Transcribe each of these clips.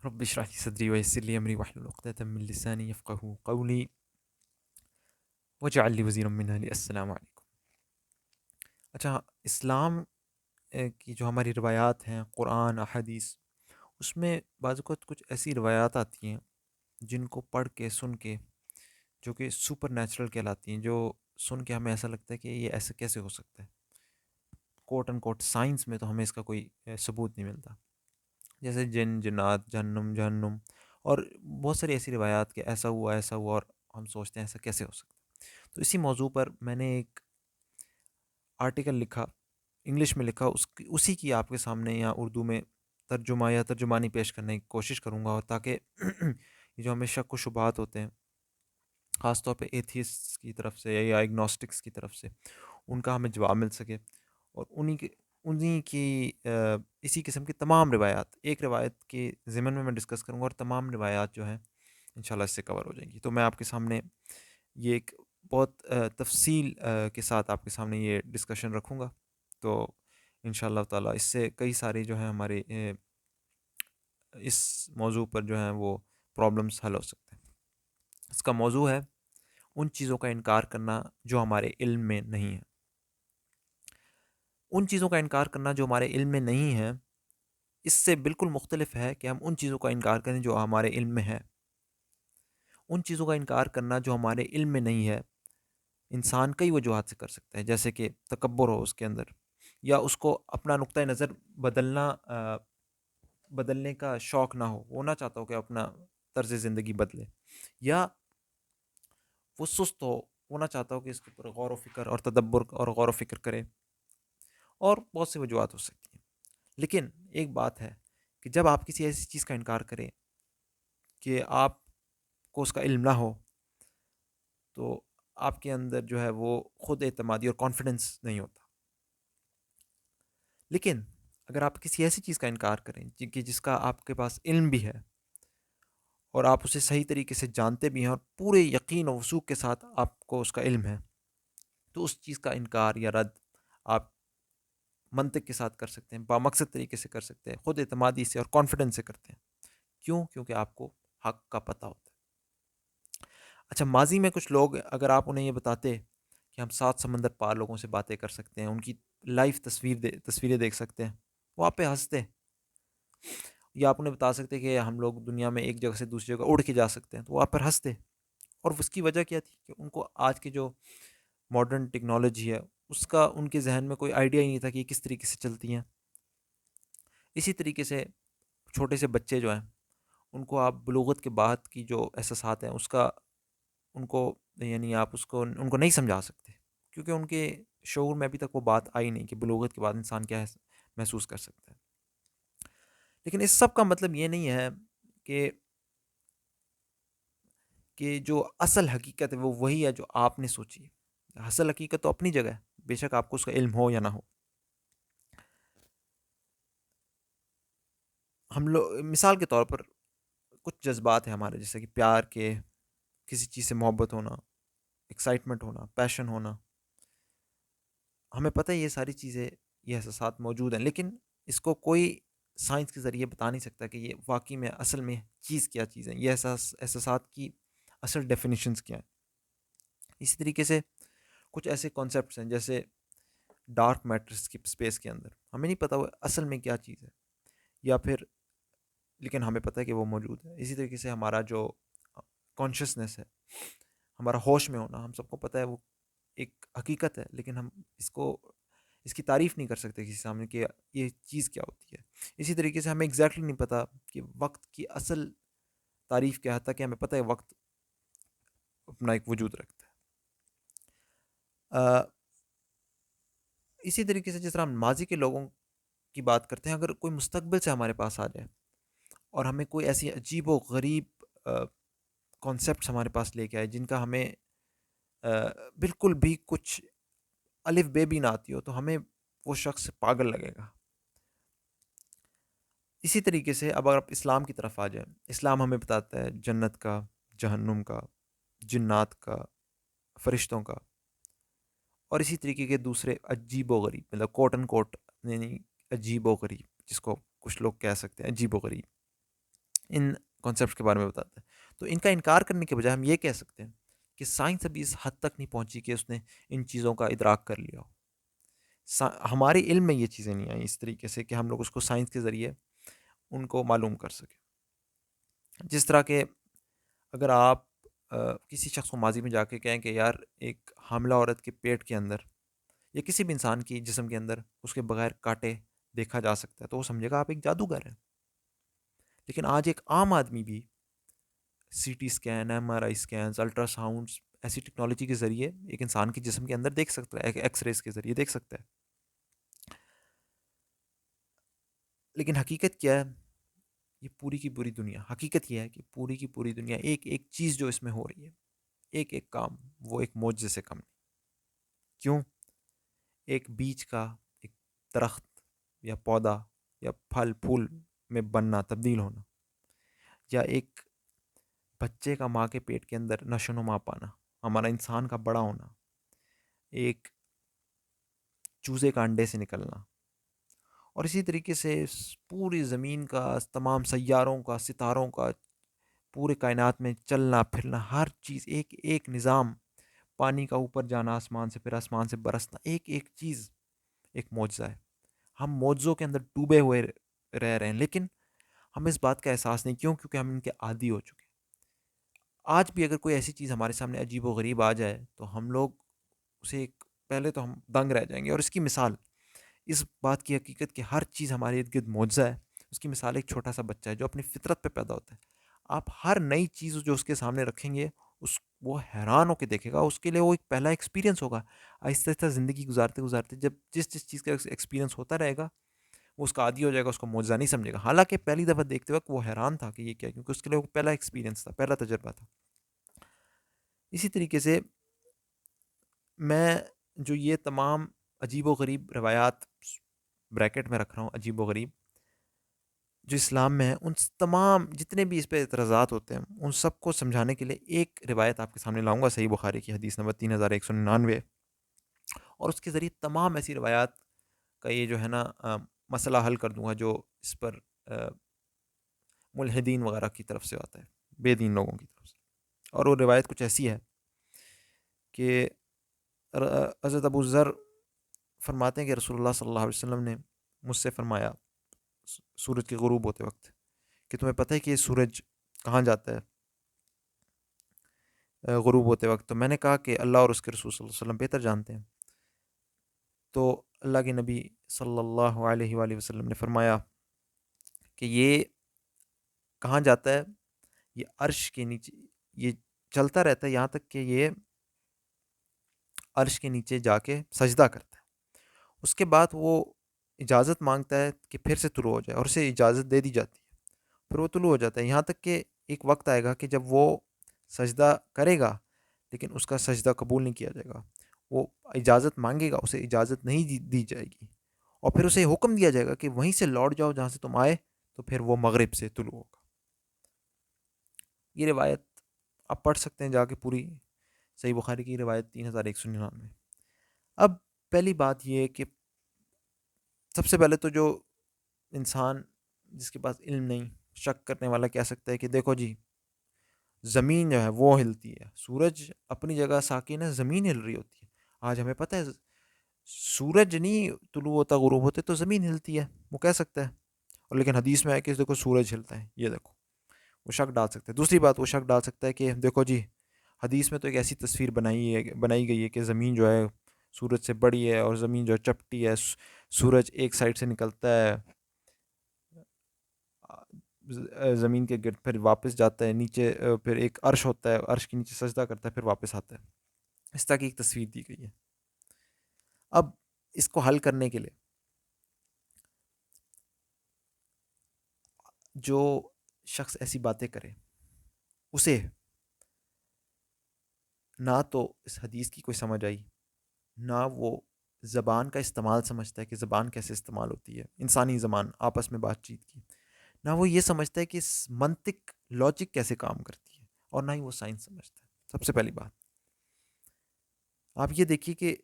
رب اشرح لي صدري ويسر لي امري واحلل عقدة من لساني يفقهوا قولي واجعل لي وزيرا من اهلی۔ السلام علیکم۔ اچھا، اسلام کی جو ہماری روایات ہیں، قرآن احادیث، اس میں بعض اوقات کچھ ایسی روایات آتی ہیں جن کو پڑھ کے سن کے جو کہ سپر نیچرل کہلاتی ہیں، جو سن کے ہمیں ایسا لگتا ہے کہ یہ ایسے کیسے ہو سکتا ہے۔ کوٹ ان کوٹ سائنس میں تو ہمیں اس کا کوئی ثبوت نہیں ملتا، جیسے جن جنات، جہنم جہنم، اور بہت ساری ایسی روایات کہ ایسا ہوا اور ہم سوچتے ہیں ایسا کیسے ہو سکتا ہے۔ تو اسی موضوع پر میں نے ایک آرٹیکل لکھا، انگلش میں لکھا، اسی کی آپ کے سامنے یا اردو میں ترجمہ یا ترجمانی پیش کرنے کی کوشش کروں گا، اور تاکہ یہ جو ہمیں شک و شبہات ہوتے ہیں، خاص طور پہ ایتھیسٹ کی طرف سے یا ایگنوسٹکس کی طرف سے، ان کا ہمیں جواب مل سکے، اور انہی کی اسی قسم کی تمام روایات ایک روایت کے ضمن میں ڈسکس کروں گا، اور تمام روایات جو ہیں انشاءاللہ اس سے کور ہو جائیں گی۔ تو میں آپ کے سامنے یہ ایک بہت تفصیل کے ساتھ آپ کے سامنے یہ ڈسکشن رکھوں گا، تو انشاءاللہ تعالیٰ اس سے کئی ساری جو ہیں ہمارے اس موضوع پر جو ہیں وہ پرابلمس حل ہو سکتے ہیں۔ اس کا موضوع ہے ان چیزوں کا انکار کرنا جو ہمارے علم میں نہیں ہے۔ ان چیزوں کا انکار کرنا جو ہمارے علم میں نہیں ہے، اس سے بالکل مختلف ہے کہ ہم ان چیزوں کا انکار کریں جو ہمارے علم میں ہے۔ ان چیزوں کا انکار کرنا جو ہمارے علم میں نہیں ہے، انسان کئی وجوہات سے کر سکتا ہے، جیسے کہ تکبر ہو اس کے اندر، یا اس کو اپنا نقطۂ نظر بدلنے کا شوق نہ ہو، وہ نہ چاہتا ہو کہ اپنا طرز زندگی بدلے، یا وہ سست ہو، وہ نہ چاہتا ہو کہ اس کے اوپر غور و فکر اور تدبر اور غور و فکر کرے، اور بہت سی وجوہات ہو سکتی ہیں۔ لیکن ایک بات ہے کہ جب آپ کسی ایسی چیز کا انکار کریں کہ آپ کو اس کا علم نہ ہو، تو آپ کے اندر جو ہے وہ خود اعتمادی اور کانفیڈنس نہیں ہوتا۔ لیکن اگر آپ کسی ایسی چیز کا انکار کریں کہ جس کا آپ کے پاس علم بھی ہے، اور آپ اسے صحیح طریقے سے جانتے بھی ہیں، اور پورے یقین و وثوق کے ساتھ آپ کو اس کا علم ہے، تو اس چیز کا انکار یا رد آپ منطق کے ساتھ کر سکتے ہیں، بامقصد طریقے سے کر سکتے ہیں، خود اعتمادی سے اور کانفیڈنس سے کرتے ہیں۔ کیوں؟ کیونکہ آپ کو حق کا پتہ ہوتا ہے۔ اچھا، ماضی میں کچھ لوگ، اگر آپ انہیں یہ بتاتے کہ ہم 7 سمندر پار لوگوں سے باتیں کر سکتے ہیں، ان کی لائف تصویریں دیکھ سکتے ہیں، وہ آپ پہ ہنستے۔ یا آپ انہیں بتا سکتے کہ ہم لوگ دنیا میں ایک جگہ سے دوسری جگہ اڑ کے جا سکتے ہیں، تو وہ آپ پر ہنستے۔ اور اس کی وجہ کیا تھی کہ ان کو آج کی جو ماڈرن ٹیکنالوجی ہے اس کا ان کے ذہن میں کوئی آئیڈیا ہی نہیں تھا کہ یہ کس طریقے سے چلتی ہیں۔ اسی طریقے سے چھوٹے سے بچے جو ہیں، ان کو آپ بلوغت کے بعد کی جو احساسات ہیں اس کا ان کو، یعنی آپ اس کو ان کو نہیں سمجھا سکتے، کیونکہ ان کے شعور میں ابھی تک وہ بات آئی نہیں کہ بلوغت کے بعد انسان کیا محسوس کر سکتا ہے۔ لیکن اس سب کا مطلب یہ نہیں ہے کہ جو اصل حقیقت ہے وہ وہی ہے جو آپ نے سوچی ہے۔ اصل حقیقت تو اپنی جگہ ہے، بے شک آپ کو اس کا علم ہو یا نہ ہو۔ ہم لوگ مثال کے طور پر کچھ جذبات ہیں ہمارے، جیسے کہ پیار کے، کسی چیز سے محبت ہونا، ایکسائٹمنٹ ہونا، پیشن ہونا، ہمیں پتہ ہے یہ ساری چیزیں، یہ احساسات موجود ہیں، لیکن اس کو کوئی سائنس کے ذریعے بتا نہیں سکتا کہ یہ واقعی میں اصل میں کیا چیز ہے، یہ احساسات کی اصل ڈیفینیشنز کیا ہیں۔ اسی طریقے سے کچھ ایسے کانسیپٹس ہیں جیسے ڈارک میٹرز کی اسپیس کے اندر، ہمیں نہیں پتہ وہ اصل میں کیا چیز ہے، یا پھر لیکن ہمیں پتہ ہے کہ وہ موجود ہے۔ اسی طریقے سے ہمارا جو کانشیسنس ہے، ہمارا ہوش میں ہونا، ہم سب کو پتہ ہے وہ ایک حقیقت ہے، لیکن ہم اس کی تعریف نہیں کر سکتے کسی سامنے کہ یہ چیز کیا ہوتی ہے۔ اسی طریقے سے ہمیں ایگزیکٹلی نہیں پتہ کہ وقت کی اصل تعریف کیا ہے، تاکہ ہمیں پتہ ہے وقت اپنا ایک وجود رکھتا ہے۔ اسی طریقے سے جس طرح ہم ماضی کے لوگوں کی بات کرتے ہیں، اگر کوئی مستقبل سے ہمارے پاس آ جائے اور ہمیں کوئی ایسی عجیب و غریب کانسیپٹس ہمارے پاس لے کے آئے جن کا ہمیں بالکل بھی کچھ الف بے بھی نہ آتی ہو، تو ہمیں وہ شخص پاگل لگے گا۔ اسی طریقے سے اب اگر آپ اسلام کی طرف آ جائیں، اسلام ہمیں بتاتا ہے جنت کا، جہنم کا، جنات کا، فرشتوں کا، اور اسی طریقے کے دوسرے عجیب و غریب، مطلب کوٹ ان کوٹ، یعنی عجیب و غریب، جس کو کچھ لوگ کہہ سکتے ہیں عجیب و غریب ان کانسیپٹس کے بارے میں بتاتا ہے. تو ان کا انکار کرنے کے بجائے ہم یہ کہہ سکتے ہیں کہ سائنس ابھی اس حد تک نہیں پہنچی کہ اس نے ان چیزوں کا ادراک کر لیا ہو. ہمارے علم میں یہ چیزیں نہیں آئیں اس طریقے سے کہ ہم لوگ اس کو سائنس کے ذریعے ان کو معلوم کر سکیں. جس طرح کہ اگر آپ کسی شخص کو ماضی میں جا کے کہیں کہ یار ایک حاملہ عورت کے پیٹ کے اندر یا کسی بھی انسان کی جسم کے اندر اس کے بغیر کاٹے دیکھا جا سکتا ہے تو وہ سمجھے گا آپ ایک جادوگر ہیں. لیکن آج ایک عام آدمی بھی C T scan, M R I scans, ultrasounds ایسی ٹیکنالوجی کے ذریعے ایک انسان کے جسم کے اندر دیکھ سکتا ہے، ایکس ریز کے ذریعے دیکھ سکتا ہے. لیکن حقیقت کیا ہے؟ یہ پوری کی پوری دنیا، حقیقت یہ ہے کہ پوری کی پوری دنیا ایک ایک چیز جو اس میں ہو رہی ہے، ایک ایک کام، وہ ایک معجزے سے کم نہیں. کیوں؟ ایک بیج کا ایک درخت یا پودا یا پھل پھول میں بننا، تبدیل ہونا، یا ایک بچے کا ماں کے پیٹ کے اندر نشو و نما پانا، ہمارا انسان کا بڑا ہونا، ایک چوزے کا انڈے سے نکلنا، اور اسی طریقے سے پوری زمین کا، تمام سیاروں کا، ستاروں کا، پورے کائنات میں چلنا پھرنا، ہر چیز ایک ایک نظام، پانی کا اوپر جانا آسمان سے، پھر آسمان سے برسنا، ایک ایک چیز ایک معجزہ ہے. ہم معجزوں کے اندر ڈوبے ہوئے رہ رہے ہیں، لیکن ہمیں اس بات کا احساس نہیں. کیوں؟ کیونکہ ہم ان کے عادی ہو چکے ہیں. آج بھی اگر کوئی ایسی چیز ہمارے سامنے عجیب و غریب آ جائے تو ہم لوگ اسے پہلے تو ہم دنگ رہ جائیں گے. اور اس کی مثال، اس بات کی حقیقت کہ ہر چیز ہمارے ارد گرد معجزہ ہے، اس کی مثال ایک چھوٹا سا بچہ ہے جو اپنی فطرت پہ پیدا ہوتا ہے. آپ ہر نئی چیز جو اس کے سامنے رکھیں گے وہ حیران ہو کے دیکھے گا. اس کے لیے وہ ایک پہلا ایکسپیرینس ہوگا. آہستہ آہستہ زندگی گزارتے گزارتے جب جس چیز کا ایکسپیرینس ہوتا رہے گا وہ اس کا عادی ہو جائے گا، اس کو معجزہ نہیں سمجھے گا. حالانکہ پہلی دفعہ دیکھتے وقت وہ حیران تھا کہ یہ کیا، کیونکہ اس کے لیے وہ پہلا ایکسپیرینس تھا، پہلا تجربہ تھا. اسی طریقے سے میں جو یہ تمام عجیب و غریب روایات بریکٹ میں رکھ رہا ہوں، عجیب و غریب جو اسلام میں ہیں، ان تمام جتنے بھی اس پہ اعتراضات ہوتے ہیں ان سب کو سمجھانے کے لیے ایک روایت آپ کے سامنے لاؤں گا، صحیح بخاری کی حدیث نمبر 3199. اور اس کے ذریعے تمام ایسی روایات کا یہ جو ہے نا مسئلہ حل کر دوں گا جو اس پر ملحدین وغیرہ کی طرف سے آتا ہے، بے دین لوگوں کی طرف سے. اور وہ روایت کچھ ایسی ہے کہ حضرت ابو ذر فرماتے ہیں کہ رسول اللہ صلی اللہ علیہ وسلم نے مجھ سے فرمایا سورج کے غروب ہوتے وقت کہ تمہیں پتہ ہے کہ یہ سورج کہاں جاتا ہے غروب ہوتے وقت؟ تو میں نے کہا کہ اللہ اور اس کے رسول صلی اللہ علیہ وسلم بہتر جانتے ہیں. تو اللہ کے نبی صلی اللہ علیہ وآلہ وسلم نے فرمایا کہ یہ کہاں جاتا ہے؟ یہ عرش کے نیچے، یہ چلتا رہتا ہے یہاں تک کہ یہ عرش کے نیچے جا کے سجدہ کرتا ہے. اس کے بعد وہ اجازت مانگتا ہے کہ پھر سے طلوع ہو جائے، اور اسے اجازت دے دی جاتی ہے، پھر وہ طلوع ہو جاتا ہے. یہاں تک کہ ایک وقت آئے گا کہ جب وہ سجدہ کرے گا لیکن اس کا سجدہ قبول نہیں کیا جائے گا. وہ اجازت مانگے گا، اسے اجازت نہیں دی جائے گی، اور پھر اسے حکم دیا جائے گا کہ وہیں سے لوٹ جاؤ جہاں سے تم آئے، تو پھر وہ مغرب سے طلوع ہوگا. یہ روایت آپ پڑھ سکتے ہیں جا کے، پوری صحیح بخاری کی روایت 3199. اب پہلی بات یہ ہے کہ سب سے پہلے تو جو انسان جس کے پاس علم نہیں، شک کرنے والا کہہ سکتا ہے کہ دیکھو جی زمین جو ہے وہ ہلتی ہے، سورج اپنی جگہ ساکن ہے، زمین ہل رہی ہوتی ہے. آج ہمیں پتہ ہے سورج نہیں طلوع ہوتا غروب ہوتے تو زمین ہلتی ہے، وہ کہہ سکتا ہے. اور لیکن حدیث میں ہے کہ دیکھو سورج ہلتا ہے، یہ دیکھو، وہ شک ڈال سکتا ہے. دوسری بات، وہ شک ڈال سکتا ہے کہ دیکھو جی حدیث میں تو ایک ایسی تصویر بنائی گئی ہے کہ زمین جو ہے سورج سے بڑی ہے اور زمین جو ہے چپٹی ہے، سورج ایک سائڈ سے نکلتا ہے زمین کے گرد، پھر واپس جاتا ہے نیچے، پھر ایک عرش ہوتا ہے، عرش کے نیچے سجدہ کرتا ہے، پھر واپس آتا ہے. اس طرح کی ایک تصویر دی گئی ہے. اب اس کو حل کرنے کے لیے جو شخص ایسی باتیں کرے اسے نہ تو اس حدیث کی کوئی سمجھ آئی، نہ وہ زبان کا استعمال سمجھتا ہے کہ زبان کیسے استعمال ہوتی ہے، انسانی زبان آپس میں بات چیت کی، نہ وہ یہ سمجھتا ہے کہ منطق لاجک کیسے کام کرتی ہے، اور نہ ہی وہ سائنس سمجھتا ہے. سب سے پہلی بات آپ یہ دیکھیے کہ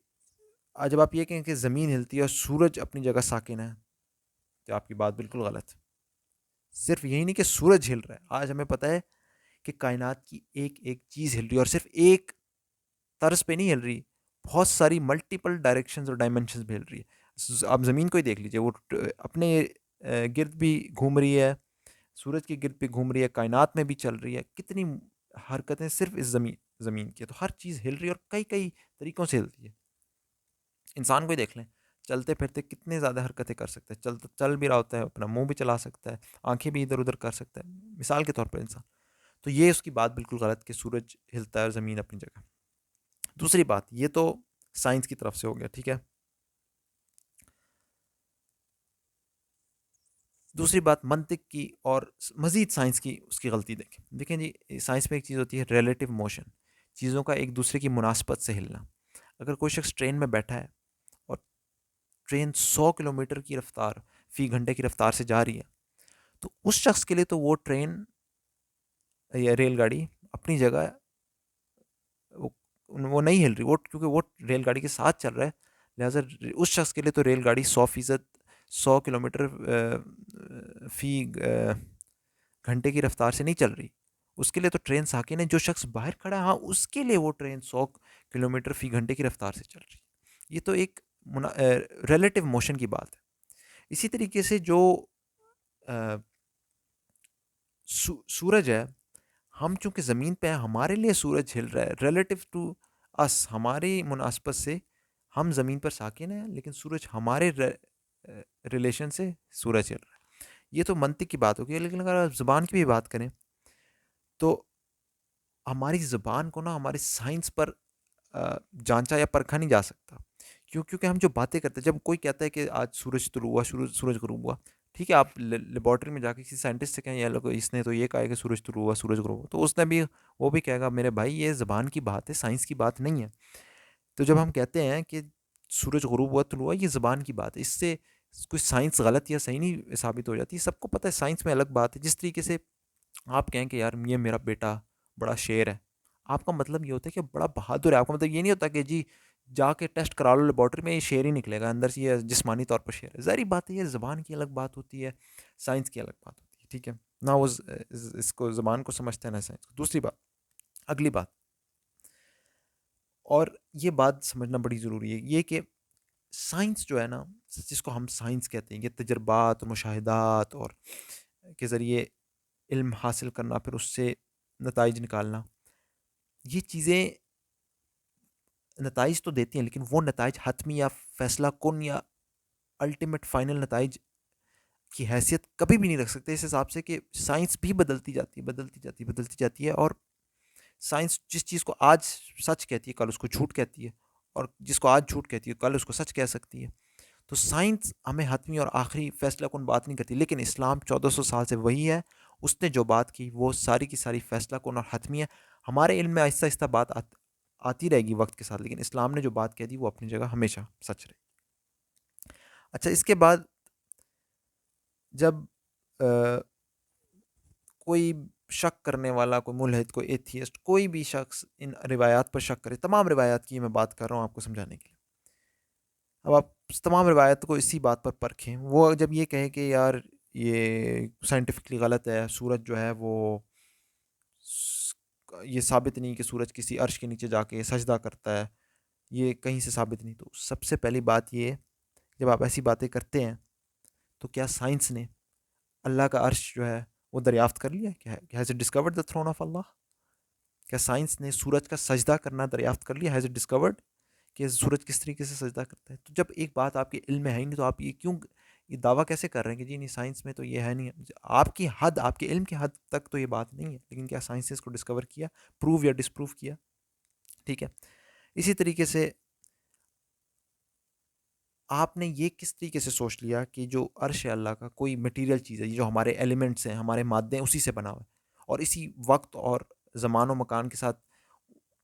جب آپ یہ کہیں کہ زمین ہلتی ہے اور سورج اپنی جگہ ساکن ہے تو آپ کی بات بالکل غلط ہے. صرف یہی نہیں کہ سورج ہل رہا ہے، آج ہمیں پتہ ہے کہ کائنات کی ایک ایک چیز ہل رہی ہے، اور صرف ایک طرز پہ نہیں ہل رہی، بہت ساری ملٹیپل ڈائریکشنز اور ڈائمنشنز میں ہل رہی ہے۔ آپ زمین کو ہی دیکھ لیجئے، وہ اپنے گرد بھی گھوم رہی ہے، سورج کے گرد بھی گھوم رہی ہے، کائنات میں بھی چل رہی ہے، کتنی حرکتیں صرف اس زمین کی ہے، تو ہر چیز ہل رہی ہے اور کئی کئی طریقوں سے ہلتی ہے۔ انسان کو ہی دیکھ لیں، چلتے پھرتے کتنے زیادہ حرکتیں کر سکتا ہے، چل بھی رہا ہوتا ہے، اپنا منہ بھی چلا سکتا ہے، آنکھیں بھی ادھر ادھر کر سکتا ہے، مثال کے طور پر انسان۔ تو یہ اس کی بات بالکل غلط کہ سورج ہلتا ہے اور زمین اپنی جگہ۔ دوسری بات، یہ تو سائنس کی طرف سے ہو گیا، ٹھیک ہے۔ دوسری بات منطق کی اور مزید سائنس کی، اس کی غلطی دیکھیں جی، سائنس میں ایک چیز ہوتی ہے ریلیٹو موشن، چیزوں کا ایک دوسرے کی مناسبت سے ہلنا۔ اگر کوئی شخص ٹرین میں بیٹھا ہے اور ٹرین 100 کلومیٹر کی رفتار فی گھنٹے کی رفتار سے جا رہی ہے، تو اس شخص کے لیے تو وہ ٹرین یا ریل گاڑی اپنی جگہ وہ نہیں ہل رہی، وہ کیونکہ وہ ریل گاڑی کے ساتھ چل رہا ہے، لہٰذا اس شخص کے لیے تو ریل گاڑی 100% 100 کلومیٹر فی گھنٹے کی رفتار سے نہیں چل رہی، اس کے لیے تو ٹرین ساکن ہے۔ جو شخص باہر کھڑا ہے، ہاں اس کے لیے وہ ٹرین 100 کلومیٹر فی گھنٹے کی رفتار سے چل رہی ہے۔ یہ تو ایک ریلیٹو موشن کی بات ہے۔ اسی طریقے سے جو سورج ہے، ہم چونکہ زمین پہ ہیں، ہمارے لیے سورج ہل رہا ہے ریلیٹو ٹو اس، ہماری مناسبت سے ہم زمین پر ساکن ہیں، لیکن سورج ہمارے ریلیشن سے سورج ہل رہا ہے۔ یہ تو منطق کی بات ہوگی، لیکن اگر آپ زبان کی بھی بات کریں تو ہماری زبان کو نا ہماری سائنس پر جانچا یا پرکھا نہیں جا سکتا، کیونکہ ہم جو باتیں کرتے ہیں، جب کوئی کہتا ہے کہ آج سورج طلوع ہوا، سورج غروب ہوا، ٹھیک ہے، آپ لیبارٹری میں جا کے کسی سائنٹسٹ سے کہیں یا لوگ اس نے تو یہ کہا ہے کہ سورج طلوع ہوا، سورج غروب ہوا، تو اس نے بھی وہ بھی کہے گا میرے بھائی یہ زبان کی بات ہے، سائنس کی بات نہیں ہے۔ تو جب ہم کہتے ہیں کہ سورج غروب ہوا، طلوع ہوا، یہ زبان کی بات ہے، اس سے کوئی سائنس غلط یا صحیح نہیں ثابت ہو جاتی، سب کو پتہ ہے سائنس میں الگ بات ہے۔ جس طریقے سے آپ کہیں کہ یار یہ میرا بیٹا بڑا شیر ہے، آپ کا مطلب یہ ہوتا ہے کہ بڑا بہادر ہے، آپ کا مطلب یہ نہیں ہوتا کہ جی جا کے ٹیسٹ کرا لو لیبارٹری میں، یہ شیر ہی نکلے گا اندر سے، یہ جسمانی طور پر شیر ہے۔ ظاہری بات ہے، یہ زبان کی الگ بات ہوتی ہے، سائنس کی الگ بات ہوتی ہے، ٹھیک ہے، نہ وہ اس کو زبان کو سمجھتے ہیں نہ سائنس کو۔ دوسری بات، اگلی بات، اور یہ بات سمجھنا بڑی ضروری ہے، یہ کہ سائنس جو ہے نا، جس کو ہم سائنس کہتے ہیں، یہ تجربات اور مشاہدات اور کے ذریعے علم حاصل کرنا، پھر اس سے نتائج نکالنا، یہ چیزیں نتائج تو دیتی ہیں، لیکن وہ نتائج حتمی یا فیصلہ کن یا الٹیمیٹ فائنل نتائج کی حیثیت کبھی بھی نہیں رکھ سکتے، اس حساب سے کہ سائنس بھی بدلتی جاتی ہے، بدلتی جاتی ہے، اور سائنس جس چیز کو آج سچ کہتی ہے کل اس کو جھوٹ کہتی ہے، اور جس کو آج جھوٹ کہتی ہے کل اس کو سچ کہہ سکتی ہے۔ تو سائنس ہمیں حتمی اور آخری فیصلہ کن بات نہیں کرتی، لیکن اسلام 1400 سال سے وہی ہے، اس نے جو بات کی وہ ساری کی ساری فیصلہ کن اور حتمی ہے۔ ہمارے علم میں آہستہ آہستہ بات آتی رہے گی وقت کے ساتھ، لیکن اسلام نے جو بات کہہ دی وہ اپنی جگہ ہمیشہ سچ رہے۔ اچھا، اس کے بعد جب کوئی شک کرنے والا، کوئی ملحد، کوئی ایتھیسٹ، کوئی بھی شخص ان روایات پر شک کرے، تمام روایات کی میں بات کر رہا ہوں آپ کو سمجھانے کے لیے، اب آپ تمام روایت کو اسی بات پر پرکھیں۔ وہ جب یہ کہے کہ یار یہ سائنٹیفکلی غلط ہے، سورج جو ہے وہ یہ ثابت نہیں کہ سورج کسی عرش کے نیچے جا کے سجدہ کرتا ہے، یہ کہیں سے ثابت نہیں، تو سب سے پہلی بات یہ، جب آپ ایسی باتیں کرتے ہیں تو کیا سائنس نے اللہ کا عرش جو ہے وہ دریافت کر لیا؟ کیا has it discovered the throne of Allah? کیا سائنس نے سورج کا سجدہ کرنا دریافت کر لیا؟ ہیز اٹ ڈسکورڈ کہ سورج کس طریقے سے سجدہ کرتا ہے؟ تو جب ایک بات آپ کے علم میں ہے ہی نہیں، تو آپ یہ کیوں یہ دعویٰ کیسے کر رہے ہیں کہ جی نہیں سائنس میں تو یہ ہے نہیں؟ آپ کی حد، آپ کے علم کی حد تک تو یہ بات نہیں ہے، لیکن کیا سائنس نے اس کو ڈسکور کیا، پروو یا ڈس پروو کیا؟ ٹھیک ہے، اسی طریقے سے آپ نے یہ کس طریقے سے سوچ لیا کہ جو عرش ہے اللہ کا کوئی مٹیریل چیز ہے، یہ جو ہمارے ایلیمنٹس ہیں، ہمارے مادے ہیں، اسی سے بنا ہوا ہے، اور اسی وقت اور زمان و مکان کے ساتھ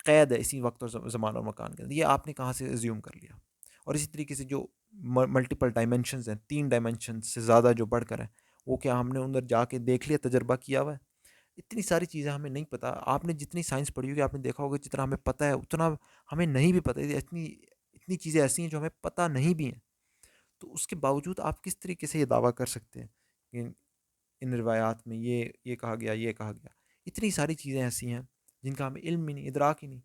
قید ہے، اسی وقت اور زمان اور مکان کے اندر، یہ آپ نے کہاں سے ایزیوم کر لیا؟ اور اسی طریقے سے جو ملٹیپل ڈائمنشنز ہیں، 3 ڈائمنشن سے زیادہ جو بڑھ کر ہیں، وہ کیا ہم نے اندر جا کے دیکھ لیا، تجربہ کیا ہوا ہے؟ اتنی ساری چیزیں ہمیں نہیں پتہ۔ آپ نے جتنی سائنس پڑھی ہوگی، آپ نے دیکھا ہوگا جتنا ہمیں پتہ ہے اتنا ہمیں نہیں بھی پتہ، اتنی چیزیں ایسی ہیں جو ہمیں پتہ نہیں بھی ہیں۔ تو اس کے باوجود آپ کس طریقے سے یہ دعویٰ کر سکتے ہیں ان روایات میں یہ کہا گیا، یہ کہا گیا. اتنی ساری چیزیں ایسی ہیں جن کا ہمیں علم ہی نہیں، ادراک ہی نہیں.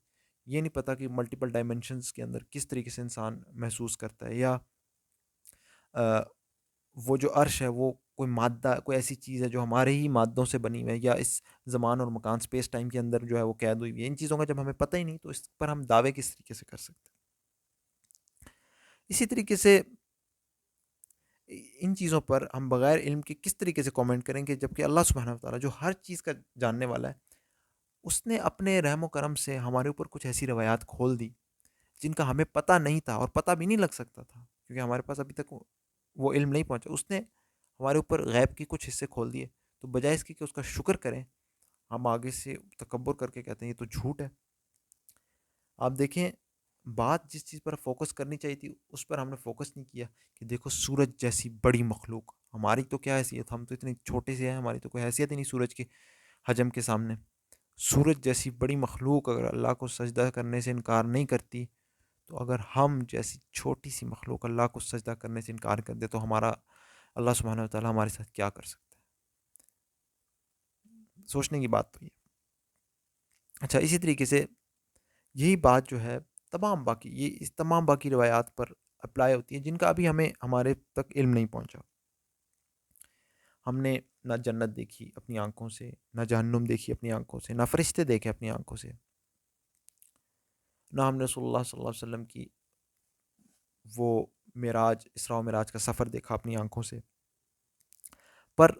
یہ نہیں پتہ کہ ملٹیپل ڈائمنشنز کے اندر کس طریقے سے انسان محسوس کرتا ہے، یا وہ جو عرش ہے وہ کوئی مادہ، کوئی ایسی چیز ہے جو ہمارے ہی مادوں سے بنی ہوئی ہے، یا اس زمان اور مکان اسپیس ٹائم کے اندر جو ہے وہ قید ہوئی ہوئی ہے. ان چیزوں کا جب ہمیں پتہ ہی نہیں تو اس پر ہم دعوے کس طریقے سے کر سکتے ہیں؟ اسی طریقے سے ان چیزوں پر ہم بغیر علم کے کس طریقے سے کامنٹ کریں گے، جبکہ اللہ سبحانہ و تعالیٰ جو ہر چیز کا جاننے والا ہے، اس نے اپنے رحم و کرم سے ہمارے اوپر کچھ ایسی روایات کھول دی جن کا ہمیں پتہ نہیں تھا اور پتہ بھی نہیں لگ سکتا تھا، کیونکہ ہمارے پاس ابھی تک وہ علم نہیں پہنچا. اس نے ہمارے اوپر غیب کے کچھ حصے کھول دیے، تو بجائے اس کی کہ اس کا شکر کریں، ہم آگے سے تکبر کر کے کہتے ہیں یہ تو جھوٹ ہے. آپ دیکھیں، بات جس چیز پر فوکس کرنی چاہیے تھی اس پر ہم نے فوکس نہیں کیا، کہ دیکھو سورج جیسی بڑی مخلوق، ہماری تو کیا حیثیت، ہم تو اتنے چھوٹے سے ہیں، ہماری تو کوئی حیثیت ہی نہیں سورج کے حجم کے سامنے. سورج جیسی بڑی مخلوق اگر اللہ کو سجدہ کرنے سے انکار نہیں کرتی، تو اگر ہم جیسی چھوٹی سی مخلوق اللہ کو سجدہ کرنے سے انکار کر دے تو ہمارا اللہ سبحانہ و تعالیٰ ہمارے ساتھ کیا کر سکتا ہے؟ سوچنے کی بات تو یہ. اچھا، اسی طریقے سے یہی بات جو ہے اس تمام باقی روایات پر اپلائی ہوتی ہے جن کا ابھی ہمارے تک علم نہیں پہنچا. ہم نے نہ جنت دیکھی اپنی آنکھوں سے، نہ جہنم دیکھی اپنی آنکھوں سے، نہ فرشتے دیکھے اپنی آنکھوں سے، نہ ہم نے رسول اللہ صلی اللہ علیہ وسلم کی وہ اسراء و معراج کا سفر دیکھا اپنی آنکھوں سے. پر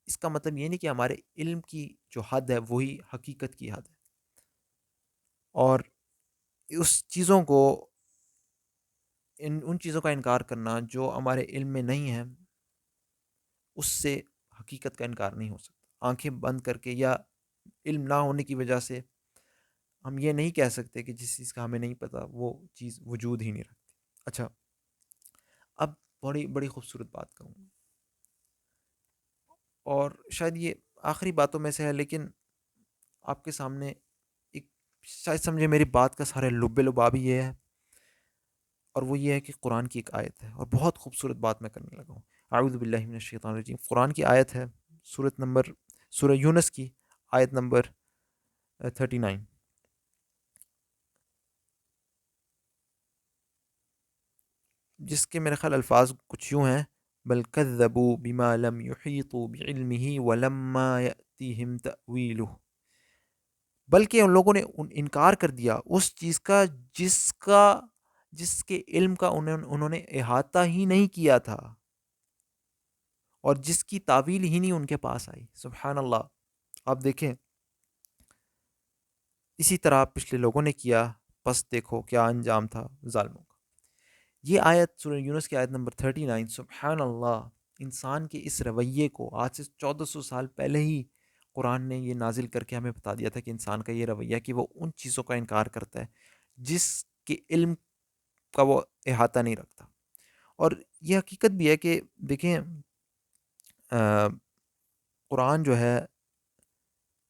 اس کا مطلب یہ نہیں کہ ہمارے علم کی جو حد ہے وہی حقیقت کی حد ہے، اور اس چیزوں کو ان چیزوں کا انکار کرنا جو ہمارے علم میں نہیں ہے، اس سے حقیقت کا انکار نہیں ہو سکتا. آنکھیں بند کر کے یا علم نہ ہونے کی وجہ سے ہم یہ نہیں کہہ سکتے کہ جس چیز کا ہمیں نہیں پتہ وہ چیز وجود ہی نہیں رکھتی. اچھا، اب بڑی بڑی خوبصورت بات کہوں، اور شاید یہ آخری باتوں میں سے ہے، لیکن آپ کے سامنے ایک، شاید سمجھے میری بات کا سارے لب لباب ہی یہ ہے، اور وہ یہ ہے کہ قرآن کی ایک آیت ہے، اور بہت خوبصورت بات میں کرنے لگا ہوں. اعوذ باللہ من الشیطان الرجیم. قرآن کی آیت ہے، سورہ یونس کی آیت نمبر 39، جس کے میرے خیال الفاظ کچھ یوں ہیں: بل کذبوا بما لم يحيطوا بعلمه ولما يأتيهم تأویلہ. بلکہ ان لوگوں نے انکار کر دیا اس چیز کا جس کے علم کا انہوں نے احاطہ ہی نہیں کیا تھا، اور جس کی تعویل ہی نہیں ان کے پاس آئی. سبحان اللہ. آپ دیکھیں، اسی طرح پچھلے لوگوں نے کیا، پس دیکھو کیا انجام تھا ظالموں کا. یہ آیت سورہ یونس کی آیت نمبر 39. سبحان اللہ. انسان کے اس رویے کو آج سے 1400 سال پہلے ہی قرآن نے یہ نازل کر کے ہمیں بتا دیا تھا کہ انسان کا یہ رویہ کہ وہ ان چیزوں کا انکار کرتا ہے جس کے علم کا وہ احاطہ نہیں رکھتا. اور یہ حقیقت بھی ہے کہ دیکھیں، قرآن جو ہے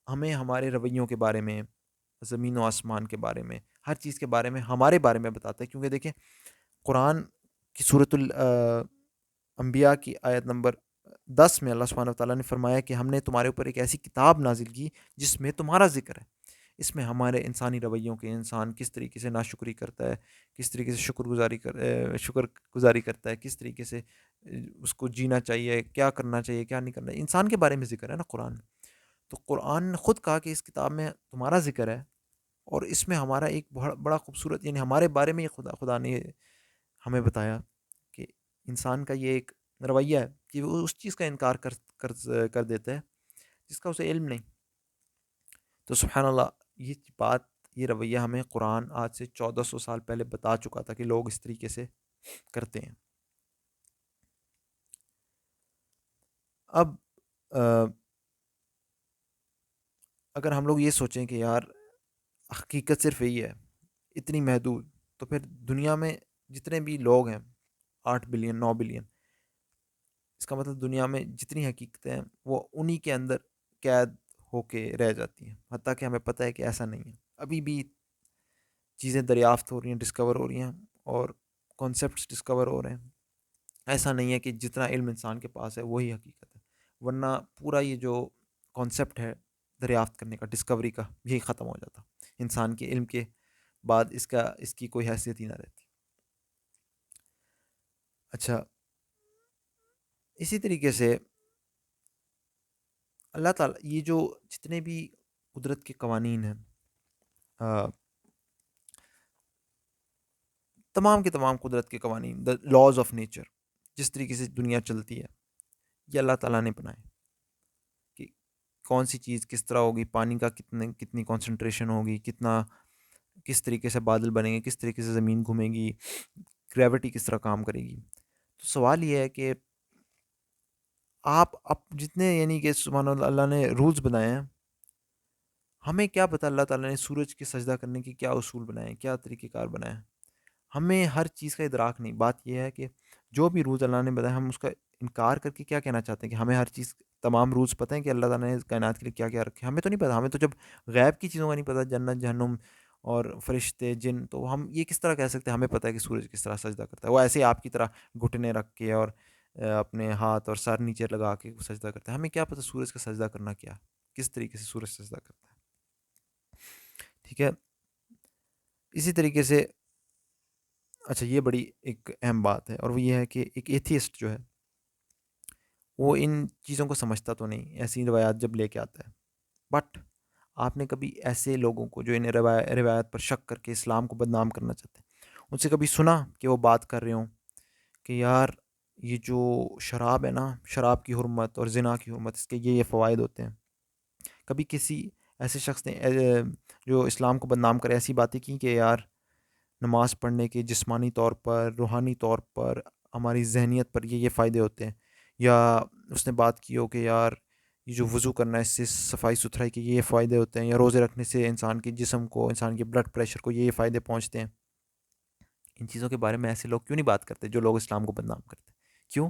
ہمیں ہمارے رویوں کے بارے میں، زمین و آسمان کے بارے میں، ہر چیز کے بارے میں، ہمارے بارے میں بتاتا ہے. کیونکہ دیکھیں، قرآن کی سورۃ الانبیاء کی آیت نمبر 10 میں اللہ سبحانہ و تعالیٰ نے فرمایا کہ ہم نے تمہارے اوپر ایک ایسی کتاب نازل کی جس میں تمہارا ذکر ہے. اس میں ہمارے انسانی رویوں کے، انسان کس طریقے سے ناشکری کرتا ہے، کس طریقے سے شکر گزاری کرتا ہے، کس طریقے سے اس کو جینا چاہیے، کیا کرنا چاہیے، کیا نہیں کرنا. انسان کے بارے میں ذکر ہے نا قرآن. تو قرآن نے خود کہا کہ اس کتاب میں تمہارا ذکر ہے، اور اس میں ہمارا ایک بڑا خوبصورت، یعنی ہمارے بارے میں یہ خدا نے ہمیں بتایا کہ انسان کا یہ ایک رویہ ہے کہ وہ اس چیز کا انکار کر دیتا ہے جس کا اسے علم نہیں. تو سبحان اللہ، یہ بات، یہ رویہ ہمیں قرآن آج سے 1400 سال پہلے بتا چکا تھا کہ لوگ اس طریقے سے کرتے ہیں. اب اگر ہم لوگ یہ سوچیں کہ یار حقیقت صرف یہی ہے، اتنی محدود، تو پھر دنیا میں جتنے بھی لوگ ہیں، 8 بلین 9 بلین، اس کا مطلب دنیا میں جتنی حقیقتیں ہیں وہ انہی کے اندر قید ہو کے رہ جاتی ہیں. حتیٰ کہ ہمیں پتہ ہے کہ ایسا نہیں ہے. ابھی بھی چیزیں دریافت ہو رہی ہیں، ڈسکور ہو رہی ہیں، اور کانسیپٹس ڈسکور ہو رہے ہیں. ایسا نہیں ہے کہ جتنا علم انسان کے پاس ہے وہی حقیقت ہے. ورنہ پورا یہ جو کانسیپٹ ہے دریافت کرنے کا، ڈسکوری کا، یہی ختم ہو جاتا انسان کے علم کے بعد، اس کی کوئی حیثیت ہی نہ رہتی۔ اچھا، اسی طریقے سے اللہ تعالیٰ یہ جو جتنے بھی قدرت کے قوانین ہیں، تمام کے تمام قدرت کے قوانین، دا لاز آف نیچر، جس طریقے سے دنیا چلتی ہے، یہ اللہ تعالیٰ نے بنائے کہ کون سی چیز کس طرح ہوگی، پانی کا کتنی کانسنٹریشن ہوگی، کس طریقے سے بادل بنیں گے، کس طریقے سے زمین گھومے گی، گریوٹی کس طرح کام کرے گی۔ تو سوال یہ ہے کہ آپ جتنے یعنی کہ سبحان اللہ نے رولز بنائے ہیں، ہمیں کیا پتہ اللہ تعالیٰ نے سورج کے سجدہ کرنے کے کیا اصول بنائے ہیں، کیا طریقہ کار بنائے ہیں؟ ہمیں ہر چیز کا ادراک نہیں۔ بات یہ ہے کہ جو بھی رولز اللہ نے بتائے، ہم اس کا انکار کر کے کیا کہنا چاہتے ہیں کہ ہمیں ہر چیز، تمام رولز پتہ ہیں کہ اللہ تعالیٰ نے کائنات کے لیے کیا کیا رکھے؟ ہمیں تو نہیں پتہ۔ ہمیں تو جب غیب کی چیزوں کا نہیں پتہ، جنت جہنم اور فرشتے جن، تو ہم یہ کس طرح کہہ سکتے ہیں ہمیں پتہ ہے کہ سورج کس طرح سجدہ کرتا ہے؟ وہ ایسے ہی آپ کی طرح گھٹنے رکھ کے اور اپنے ہاتھ اور سر نیچے لگا کے سجدہ کرتا ہے۔ ہمیں کیا پتہ سورج کا سجدہ کرنا کیا، کس طریقے سے سورج سجدہ کرتا ہے؟ ٹھیک ہے، اسی طریقے سے اچھا، یہ بڑی ایک اہم بات ہے، اور وہ یہ ہے کہ ایک ایتھیسٹ جو ہے وہ ان چیزوں کو سمجھتا تو نہیں، ایسی روایات جب لے کے آتا ہے، بٹ آپ نے کبھی ایسے لوگوں کو جو ان روایات پر شک کر کے اسلام کو بدنام کرنا چاہتے ہیں، ان سے کبھی سنا کہ وہ بات کر رہے ہوں کہ یار یہ جو شراب ہے نا، شراب کی حرمت اور زنا کی حرمت، اس کے یہ فوائد ہوتے ہیں؟ کبھی کسی ایسے شخص نے جو اسلام کو بدنام کرے ایسی باتیں کی کہ یار نماز پڑھنے کے جسمانی طور پر، روحانی طور پر، ہماری ذہنیت پر یہ فائدے ہوتے ہیں؟ یا اس نے بات کی ہو کہ یار یہ جو وضو کرنا ہے اس سے صفائی ستھرائی کے یہ فائدے ہوتے ہیں، یا روزے رکھنے سے انسان کے جسم کو، انسان کے بلڈ پریشر کو یہ فائدے پہنچتے ہیں؟ ان چیزوں کے بارے میں ایسے لوگ کیوں نہیں بات کرتے جو لوگ اسلام کو بدنام کرتے؟ کیوں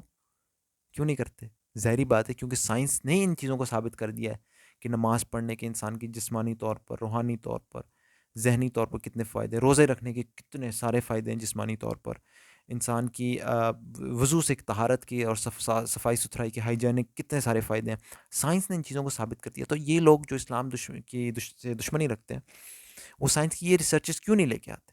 کیوں نہیں کرتے؟ ظاہری بات ہے کیونکہ سائنس نے ان چیزوں کو ثابت کر دیا ہے کہ نماز پڑھنے کے انسان کی جسمانی طور پر، روحانی طور پر، ذہنی طور پر کتنے فائدے، روزے رکھنے کے کتنے سارے فائدے ہیں جسمانی طور پر، انسان کی وضو سے طہارت کی اور صفائی ستھرائی کے ہائیجینک کتنے سارے فائدے ہیں۔ سائنس نے ان چیزوں کو ثابت کر دیا، تو یہ لوگ جو اسلام سے دشمنی رکھتے ہیں، وہ سائنس کی یہ ریسرچز کیوں نہیں لے کے آتے؟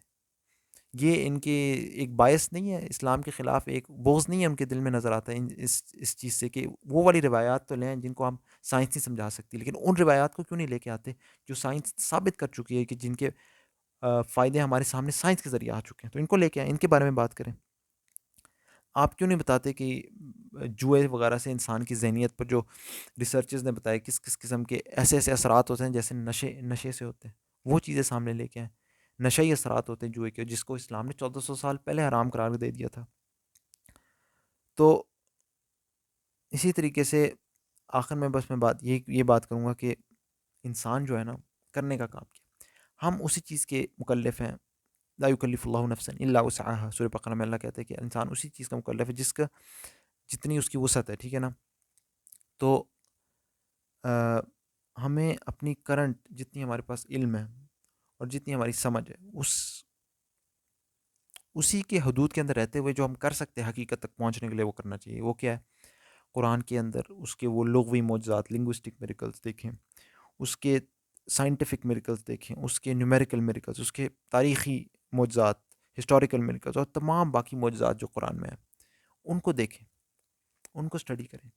یہ ان کے ایک باعث نہیں ہے اسلام کے خلاف، ایک بغض نہیں ہے ان کے دل میں نظر آتا ہے اس چیز سے کہ وہ والی روایات تو لیں جن کو ہم سائنس نہیں سمجھا سکتی، لیکن ان روایات کو کیوں نہیں لے کے آتے جو سائنس ثابت کر چکی ہے کہ جن کے فائدے ہمارے سامنے سائنس کے ذریعے آ چکے ہیں؟ تو ان کو لے کے آئیں، ان کے بارے میں بات کریں۔ آپ کیوں نہیں بتاتے کہ جوئے وغیرہ سے انسان کی ذہنیت پر جو ریسرچز نے بتایا کس کس قسم کے ایسے ایسے اثرات ہوتے ہیں، جیسے نشے سے ہوتے ہیں، وہ چیزیں سامنے لے کے آئیں۔ نشئی اثرات ہوتے ہیں جوئے کے، جس کو اسلام نے 1400 سال پہلے حرام قرار دے دیا تھا۔ تو اسی طریقے سے آخر میں بس میں یہ بات کروں گا کہ انسان جو ہے نا، کرنے کا کام کیا، ہم اسی چیز کے مکلف ہیں۔ لا یکلف اللہ نفسا الا وسعها، سورہ بقرہ میں اللہ کہتے ہیں کہ انسان اسی چیز کا مکلف ہے جس کا جتنی اس کی وسعت ہے، ٹھیک ہے نا؟ تو ہمیں اپنی کرنٹ جتنی ہمارے پاس علم ہے اور جتنی ہماری سمجھ ہے، اسی کے حدود کے اندر رہتے ہوئے جو ہم کر سکتے ہیں حقیقت تک پہنچنے کے لیے، وہ کرنا چاہیے۔ وہ کیا ہے؟ قرآن کے اندر اس کے وہ لغوی معجزات، لنگوسٹک میریکلز دیکھیں، اس کے سائنٹیفک میریکلز دیکھیں، اس کے نیومیریکل میریکلز، اس کے تاریخی معجزات، ہسٹوریکل میریکلز، اور تمام باقی معجزات جو قرآن میں ہیں، ان کو دیکھیں، ان کو اسٹڈی کریں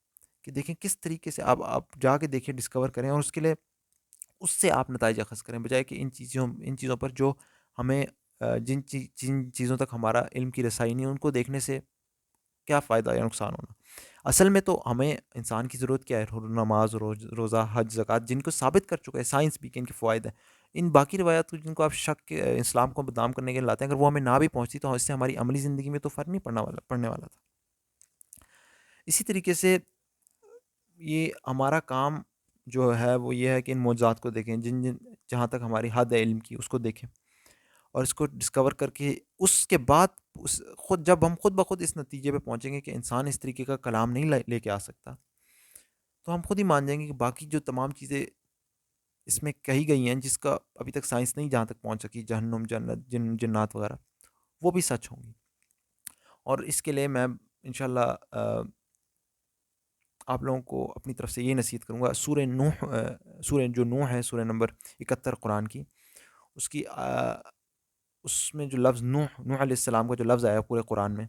کہ دیکھیں کس طریقے سے آپ جا کے دیکھیں، ڈسکور کریں، اور اس کے لیے اس سے آپ نتائج اخذ کریں، بجائے کہ ان چیزوں پر جو ہمیں جن چیزوں تک ہمارا علم کی رسائی نہیں، ان کو دیکھنے سے کیا فائدہ یا نقصان ہونا۔ اصل میں تو ہمیں انسان کی ضرورت کیا ہے؟ نماز، روزہ، حج، زکوٰۃ، جن کو ثابت کر چکا ہے سائنس بھی کہ ان کے فوائد ہیں۔ ان باقی روایات کو جن کو آپ شک کے اسلام کو بدنام کرنے کے لیے لاتے ہیں، اگر وہ ہمیں نہ بھی پہنچتی تو اس سے ہماری عملی زندگی میں تو فرق نہیں پڑنے والا تھا۔ اسی طریقے سے یہ ہمارا کام جو ہے وہ یہ ہے کہ ان معجزات کو دیکھیں، جہاں تک ہماری حد ہے علم کی، اس کو دیکھیں اور اس کو ڈسکور کر کے اس کے بعد جب ہم خود بخود اس نتیجے پہ پہنچیں گے کہ انسان اس طریقے کا کلام نہیں لے کے آ سکتا، تو ہم خود ہی مان جائیں گے کہ باقی جو تمام چیزیں اس میں کہی گئی ہیں، جس کا ابھی تک سائنس نہیں جہاں تک پہنچ سکی، جہنم، جنت، جنات وغیرہ، وہ بھی سچ ہوں گی۔ اور اس کے لیے میں انشاءاللہ آپ لوگوں کو اپنی طرف سے یہ نصیحت کروں گا، سورہ جو نوح ہے، سورہ نمبر 71 قرآن کی، اس کی اس میں جو لفظ نوح علیہ السلام کا جو لفظ آیا پورے قرآن میں،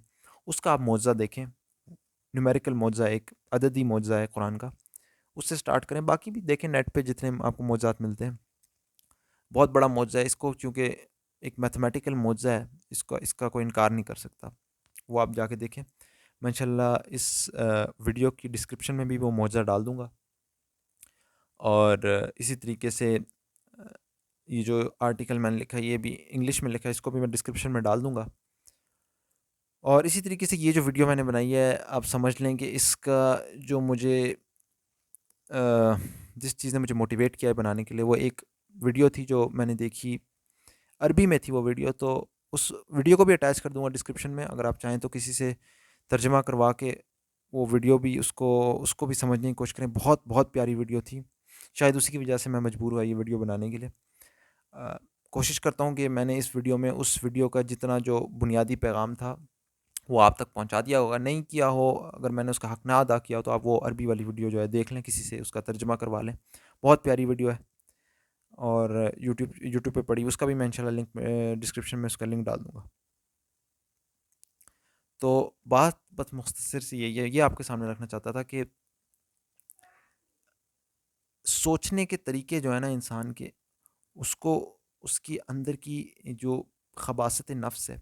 اس کا آپ معجزہ دیکھیں، نیومیریکل معجزہ، ایک عددی معجزہ ہے قرآن کا، اس سے سٹارٹ کریں، باقی بھی دیکھیں نیٹ پہ جتنے آپ کو معجزات ملتے ہیں، بہت بڑا معجزہ ہے، اس کو چونکہ ایک میتھمیٹیکل معجزہ ہے، اس کا کوئی انکار نہیں کر سکتا، وہ آپ جا کے دیکھیں، میں انشاءاللہ اس ویڈیو کی ڈسکرپشن میں بھی وہ معجزہ ڈال دوں گا، اور اسی طریقے سے یہ جو آرٹیکل میں نے لکھا ہے یہ بھی انگلش میں لکھا ہے، اس کو بھی میں ڈسکرپشن میں ڈال دوں گا، اور اسی طریقے سے یہ جو ویڈیو میں نے بنائی ہے آپ سمجھ لیں کہ اس کا جو مجھے جس چیز نے مجھے موٹیویٹ کیا ہے بنانے کے لیے، وہ ایک ویڈیو تھی جو میں نے دیکھی، عربی میں تھی وہ ویڈیو، تو اس ویڈیو کو بھی اٹیچ کر دوں گا ڈسکرپشن میں، اگر آپ چاہیں تو کسی سے ترجمہ کروا کے وہ ویڈیو بھی اس کو بھی سمجھنے کی کوشش کریں، بہت بہت پیاری ویڈیو تھی، شاید اسی کی وجہ سے میں مجبور ہوا یہ ویڈیو بنانے کے لیے، کوشش کرتا ہوں کہ میں نے اس ویڈیو میں اس ویڈیو کا جتنا جو بنیادی پیغام تھا وہ آپ تک پہنچا دیا ہوگا، نہیں کیا ہو اگر میں نے اس کا حق نہ ادا کیا ہو تو آپ وہ عربی والی ویڈیو جو ہے دیکھ لیں، کسی سے اس کا ترجمہ کروا لیں، بہت پیاری ویڈیو ہے، اور یوٹیوب پہ پڑی، اس کا بھی میں انشاءاللہ لنک ڈسکرپشن میں اس کا لنک ڈال دوں گا۔ تو بات بس مختصر سی یہی ہے، یہ آپ کے سامنے رکھنا چاہتا تھا کہ سوچنے کے طریقے جو ہے نا انسان کے، اس کی اندر کی جو خباثت نفس ہے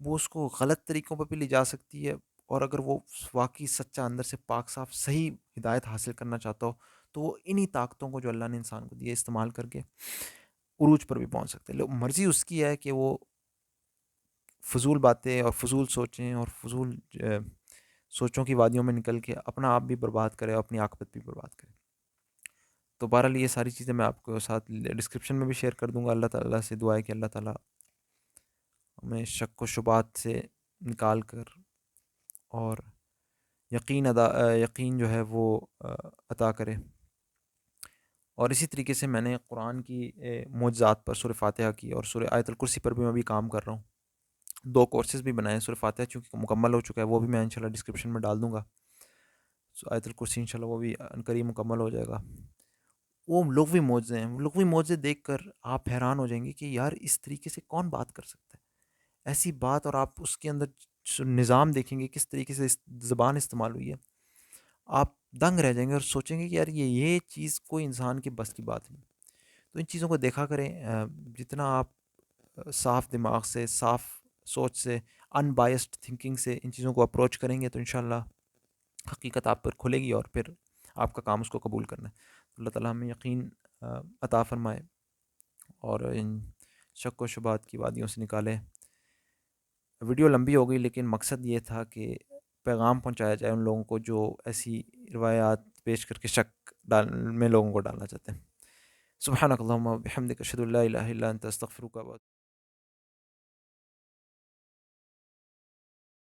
وہ اس کو غلط طریقوں پہ بھی لے جا سکتی ہے، اور اگر وہ واقعی سچا اندر سے پاک صاف صحیح ہدایت حاصل کرنا چاہتا ہو تو وہ انہی طاقتوں کو جو اللہ نے انسان کو دیے استعمال کر کے عروج پر بھی پہنچ سکتے ہیں، مرضی اس کی ہے کہ وہ فضول باتیں اور فضول سوچیں اور فضول سوچوں کی وادیوں میں نکل کے اپنا آپ بھی برباد کرے اور اپنی عاقبت بھی برباد کرے۔ تو بہرحال یہ ساری چیزیں میں آپ کو ساتھ ڈسکرپشن میں بھی شیئر کر دوں گا، اللہ تعالیٰ سے دعا ہے کہ اللہ تعالیٰ ہمیں شک و شبہات سے نکال کر اور یقین جو ہے وہ عطا کرے، اور اسی طریقے سے میں نے قرآن کی معجزات پر سورہ فاتحہ کی اور سورہ آیت الکرسی پر بھی میں بھی کام کر رہا ہوں، 2 کورسز بھی بنائے ہیں، سورہ فاتحہ چونکہ مکمل ہو چکا ہے وہ بھی میں انشاءاللہ ڈسکرپشن میں ڈال دوں گا، آیت الکرسی انشاءاللہ وہ بھی عنقریب مکمل ہو جائے گا۔ وہ لغوی معجزے ہیں، لغوی معجزے دیکھ کر آپ حیران ہو جائیں گے کہ یار اس طریقے سے کون بات کر سکتا ہے، ایسی بات، اور آپ اس کے اندر نظام دیکھیں گے کس طریقے سے زبان استعمال ہوئی ہے، آپ دنگ رہ جائیں گے اور سوچیں گے کہ یار یہ چیز کوئی انسان کے بس کی بات نہیں۔ تو ان چیزوں کو دیکھا کریں، جتنا آپ صاف دماغ سے، صاف سوچ سے، ان بائسڈ تھنکنگ سے ان چیزوں کو اپروچ کریں گے تو انشاءاللہ حقیقت آپ پر کھلے گی، اور پھر آپ کا کام اس کو قبول کرنا ہے۔ اللہ تعالیٰ ہمیں یقین عطا فرمائے اور ان شک و شبہات کی وادیوں سے نکالے۔ ویڈیو لمبی ہو گئی لیکن مقصد یہ تھا کہ پیغام پہنچایا جائے ان لوگوں کو جو ایسی روایات پیش کر کے شک میں لوگوں کو ڈالنا چاہتے ہیں۔ سبحانک اللہم و بحمدک، اشہد ان لا الہ الا انت، استغفرک۔